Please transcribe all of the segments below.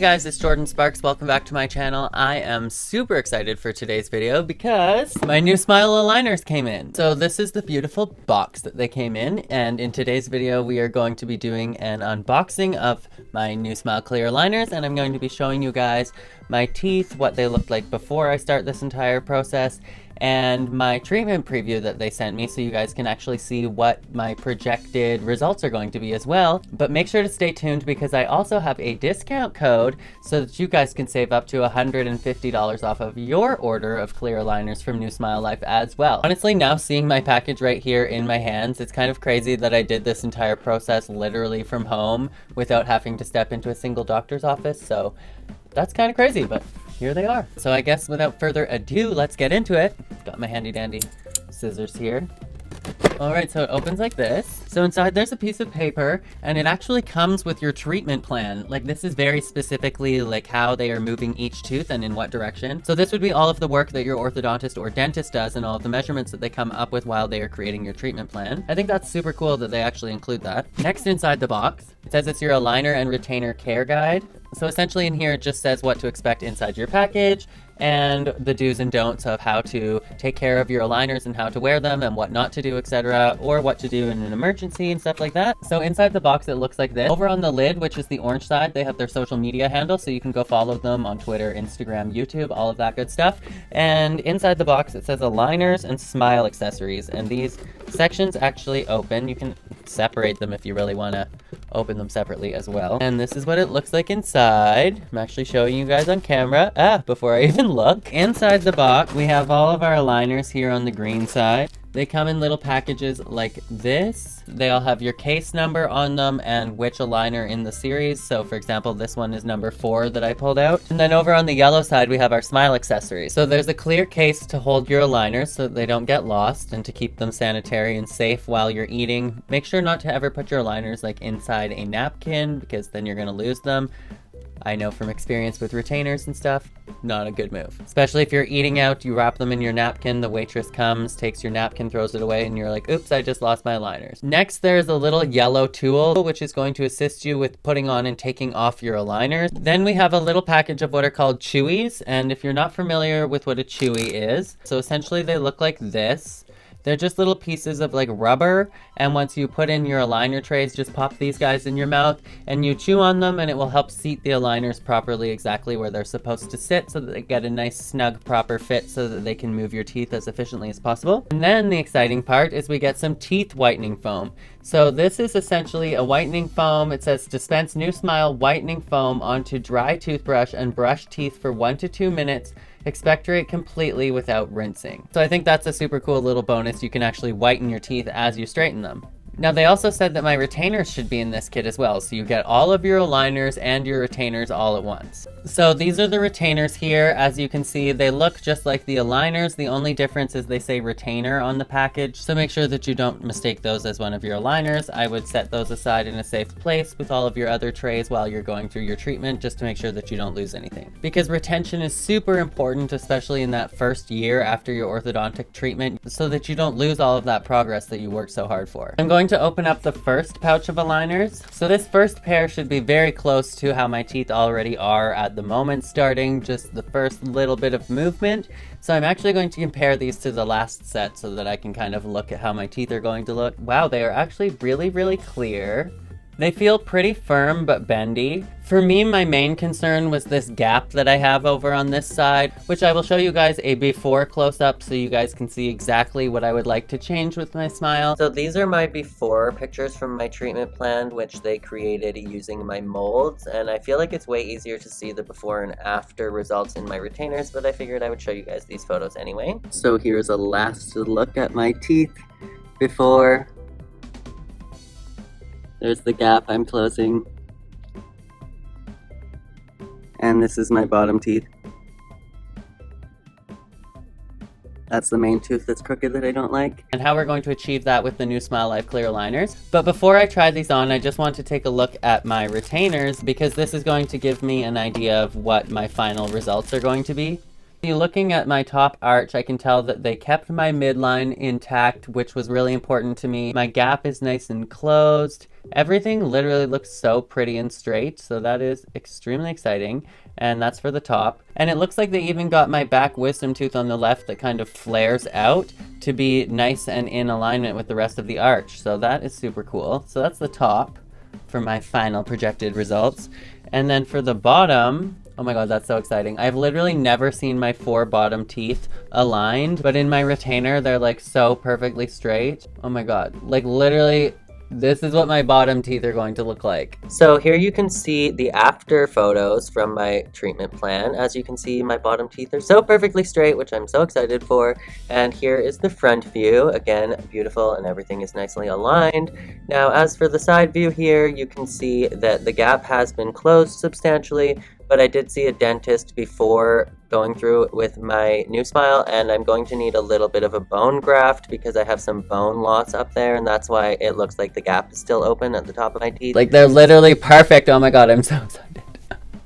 Hey guys, it's Jordan Sparks. Welcome back to my channel. I am super excited for today's video because my new Smile aligners came in. So this is the beautiful box that they came in, and in today's video we are going to be doing an unboxing of my new Smile Clear aligners, and I'm going to be showing you guys my teeth, what they looked like before I start this entire process, and my treatment preview that they sent me, so you guys can actually see what my projected results are going to be as well. But make sure to stay tuned because I also have a discount code so that you guys can save up to $150 off of your order of clear aligners from New Smile Life as well. Honestly, now seeing my package right here in my hands, it's kind of crazy that I did this entire process literally from home without having to step into a single doctor's office, so that's kind of crazy, but here they are. So I guess without further ado, let's get into it. Got my handy dandy scissors here. Alright, so it opens like this. So inside there's a piece of paper, and it actually comes with your treatment plan. Like, this is very specifically like how they are moving each tooth and in what direction. So this would be all of the work that your orthodontist or dentist does and all of the measurements that they come up with while they are creating your treatment plan. I think that's super cool that they actually include that. Next, inside the box, it says it's your aligner and retainer care guide. So essentially in here it just says what to expect inside your package and the do's and don'ts of how to take care of your aligners and how to wear them and what not to do, etc., or what to do in an emergency and stuff like that. So inside the box it looks like this. Over on the lid, which is the orange side, they have their social media handle, so you can go follow them on Twitter, Instagram, YouTube, all of that good stuff. And inside the box it says aligners and smile accessories, and these sections actually open. You can separate them if you really want to open them separately as well. And this is what it looks like inside. I'm actually showing you guys on camera before I even look. Inside the box we have all of our aligners here on the green side. They come in little packages like this. They all have your case number on them and which aligner in the series. So for example, this one is number 4 that I pulled out. And then over on the yellow side, we have our smile accessories. So there's a clear case to hold your aligners so that they don't get lost and to keep them sanitary and safe while you're eating. Make sure not to ever put your aligners like inside a napkin because then you're gonna lose them. I know from experience with retainers and stuff, not a good move. Especially if you're eating out, you wrap them in your napkin, the waitress comes, takes your napkin, throws it away, and you're like, oops, I just lost my aligners. Next, there's a little yellow tool, which is going to assist you with putting on and taking off your aligners. Then we have a little package of what are called Chewies, and if you're not familiar with what a Chewie is, so essentially they look like this. They're just little pieces of like rubber, and once you put in your aligner trays, just pop these guys in your mouth and you chew on them, and it will help seat the aligners properly exactly where they're supposed to sit so that they get a nice snug proper fit so that they can move your teeth as efficiently as possible. And then the exciting part is we get some teeth whitening foam. So this is essentially a whitening foam. It says dispense New Smile whitening foam onto dry toothbrush and brush teeth for 1 to 2 minutes. Expectorate completely without rinsing. So I think that's a super cool little bonus. You can actually whiten your teeth as you straighten them. Now they also said that my retainers should be in this kit as well, so you get all of your aligners and your retainers all at once. So these are the retainers here. As you can see, they look just like the aligners. The only difference is they say retainer on the package, so make sure that you don't mistake those as one of your aligners. I would set those aside in a safe place with all of your other trays while you're going through your treatment, just to make sure that you don't lose anything. Because retention is super important, especially in that first year after your orthodontic treatment, so that you don't lose all of that progress that you worked so hard for. I'm going to open up the first pouch of aligners. So this first pair should be very close to how my teeth already are at the moment, starting just the first little bit of movement. So I'm actually going to compare these to the last set so that I can kind of look at how my teeth are going to look. Wow, they are actually really, really clear. They feel pretty firm but bendy. For me, my main concern was this gap that I have over on this side, which I will show you guys a before close-up so you guys can see exactly what I would like to change with my smile. So these are my before pictures from my treatment plan, which they created using my molds, and I feel like it's way easier to see the before and after results in my retainers, but I figured I would show you guys these photos anyway. So here's a last look at my teeth before. There's the gap I'm closing. And this is my bottom teeth. That's the main tooth that's crooked that I don't like. And how we're going to achieve that with the new Smile Life clear aligners. But before I try these on, I just want to take a look at my retainers because this is going to give me an idea of what my final results are going to be. Looking at my top arch, I can tell that they kept my midline intact, which was really important to me. My gap is nice and closed. Everything literally looks so pretty and straight, so that is extremely exciting. And that's for the top. And it looks like they even got my back wisdom tooth on the left that kind of flares out to be nice and in alignment with the rest of the arch. So that is super cool. So that's the top for my final projected results. And then for the bottom, oh my god, that's so exciting. I've literally never seen my 4 bottom teeth aligned, but in my retainer, they're like so perfectly straight. Oh my god, like literally, this is what my bottom teeth are going to look like. So here you can see the after photos from my treatment plan. As you can see, my bottom teeth are so perfectly straight, which I'm so excited for. And here is the front view. Again, beautiful, and everything is nicely aligned. Now, as for the side view here, you can see that the gap has been closed substantially, but I did see a dentist before going through with my new smile, and I'm going to need a little bit of a bone graft because I have some bone loss up there, and that's why it looks like the gap is still open at the top of my teeth. Like, they're literally perfect. Oh my god, I'm so excited.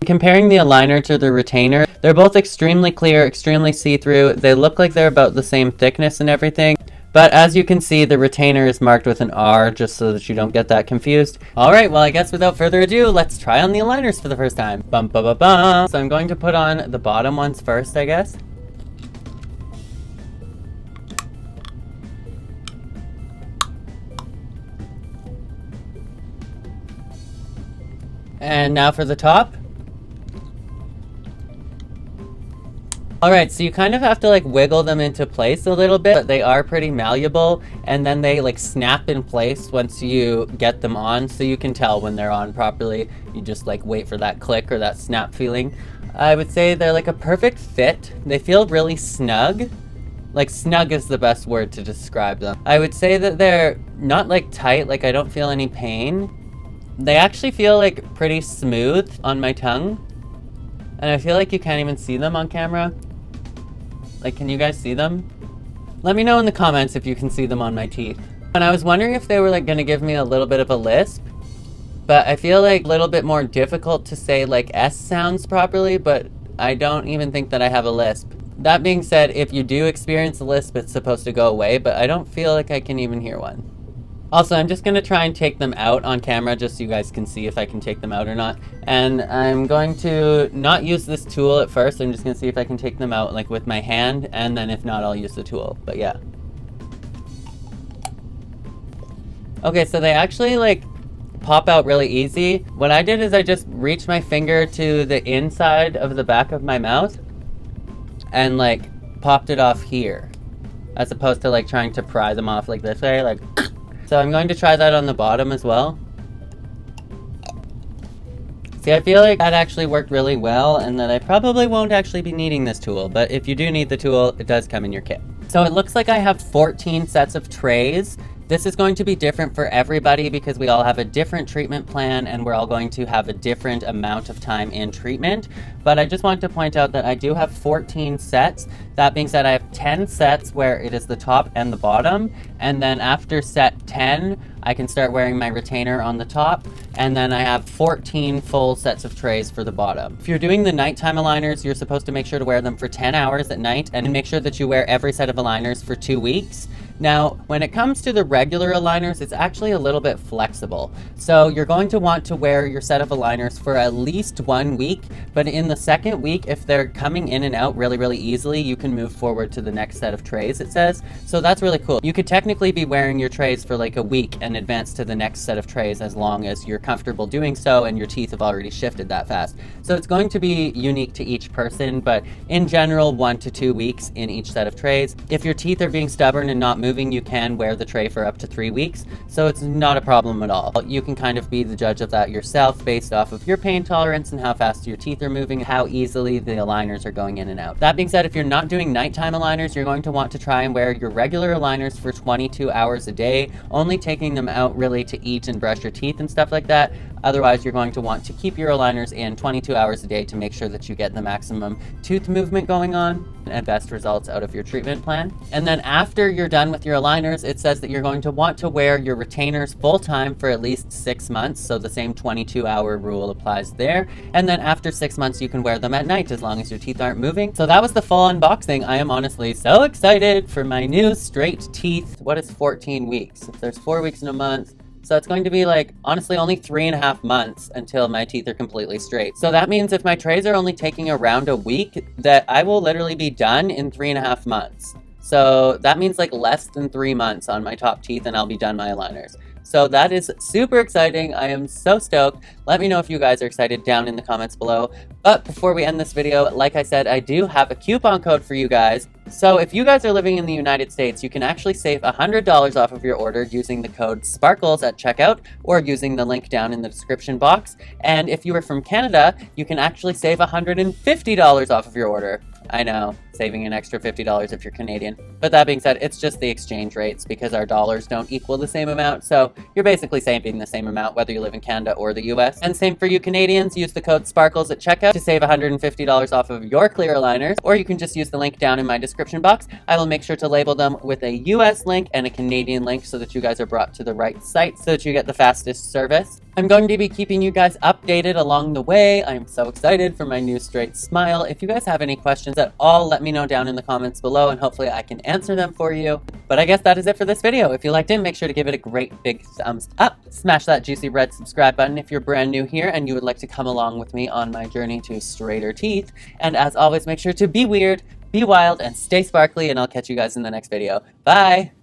Comparing the aligner to the retainer, they're both extremely clear, extremely see-through. They look like they're about the same thickness and everything. But as you can see, the retainer is marked with an R, just so that you don't get that confused. Alright, well I guess without further ado, let's try on the aligners for the first time. Bum ba ba bum. So I'm going to put on the bottom ones first, I guess. And now for the top. Alright, so you kind of have to like wiggle them into place a little bit, but they are pretty malleable, and then they like snap in place once you get them on, so you can tell when they're on properly. You just like wait for that click or that snap feeling. I would say they're like a perfect fit. They feel really snug. Like, snug is the best word to describe them. I would say that they're not like tight, like I don't feel any pain. They actually feel like pretty smooth on my tongue, and I feel like you can't even see them on camera. Like, can you guys see them? Let me know in the comments if you can see them on my teeth. And I was wondering if they were like gonna give me a little bit of a lisp, but I feel like a little bit more difficult to say like S sounds properly, but I don't even think that I have a lisp. That being said, if you do experience a lisp, it's supposed to go away, but I don't feel like I can even hear one. Also, I'm just going to try and take them out on camera just so you guys can see if I can take them out or not. And I'm going to not use this tool at first. I'm just going to see if I can take them out like with my hand, and then if not, I'll use the tool. But yeah. Okay, so they actually like pop out really easy. What I did is I just reached my finger to the inside of the back of my mouth and like popped it off here, as opposed to like trying to pry them off like this way, like. So I'm going to try that on the bottom as well. See, I feel like that actually worked really well, and that I probably won't actually be needing this tool, but if you do need the tool, it does come in your kit. So it looks like I have 14 sets of trays. This is going to be different for everybody because we all have a different treatment plan, and we're all going to have a different amount of time in treatment. But I just want to point out that I do have 14 sets. That being said, I have 10 sets where it is the top and the bottom. And then after set 10, I can start wearing my retainer on the top. And then I have 14 full sets of trays for the bottom. If you're doing the nighttime aligners, you're supposed to make sure to wear them for 10 hours at night, and make sure that you wear every set of aligners for 2 weeks. Now, when it comes to the regular aligners, it's actually a little bit flexible. So you're going to want to wear your set of aligners for at least 1 week, but in the second week, if they're coming in and out really, really easily, you can move forward to the next set of trays, it says. So that's really cool. You could technically be wearing your trays for like a week and advance to the next set of trays as long as you're comfortable doing so and your teeth have already shifted that fast. So it's going to be unique to each person, but in general, 1 to 2 weeks in each set of trays. If your teeth are being stubborn and not moving, you can wear the tray for up to 3 weeks, so it's not a problem at all. You can kind of be the judge of that yourself based off of your pain tolerance and how fast your teeth are moving, how easily the aligners are going in and out. That being said, if you're not doing nighttime aligners, you're going to want to try and wear your regular aligners for 22 hours a day, only taking them out really to eat and brush your teeth and stuff like that. Otherwise, you're going to want to keep your aligners in 22 hours a day to make sure that you get the maximum tooth movement going on and best results out of your treatment plan. And then after you're done with your aligners, it says that you're going to want to wear your retainers full time for at least 6 months. So the same 22-hour rule applies there. And then after 6 months, you can wear them at night as long as your teeth aren't moving. So that was the full unboxing. I am honestly so excited for my new straight teeth. What is 14 weeks? If there's 4 weeks in a month, so it's going to be like, honestly, only 3.5 months until my teeth are completely straight. So that means if my trays are only taking around a week, that I will literally be done in 3.5 months. So that means like less than 3 months on my top teeth and I'll be done my aligners. So that is super exciting. I am so stoked. Let me know if you guys are excited down in the comments below. But before we end this video, like I said, I do have a coupon code for you guys. So if you guys are living in the United States, you can actually save $100 off of your order using the code SPARKLES at checkout or using the link down in the description box. And if you are from Canada, you can actually save $150 off of your order. I know, saving an extra $50 if you're Canadian. But that being said, it's just the exchange rates because our dollars don't equal the same amount. So you're basically saving the same amount whether you live in Canada or the US. And same for you Canadians, use the code SPARKLES at checkout to save $150 off of your clear aligners. Or you can just use the link down in my description box. I will make sure to label them with a US link and a Canadian link so that you guys are brought to the right site so that you get the fastest service. I'm going to be keeping you guys updated along the way. I'm so excited for my new straight smile. If you guys have any questions at all, let me know down in the comments below and hopefully I can answer them for you. But I guess that is it for this video. If you liked it, make sure to give it a great big thumbs up. Smash that juicy red subscribe button if you're brand new here and you would like to come along with me on my journey to straighter teeth. And as always, make sure to be weird, be wild, and stay sparkly, and I'll catch you guys in the next video. Bye!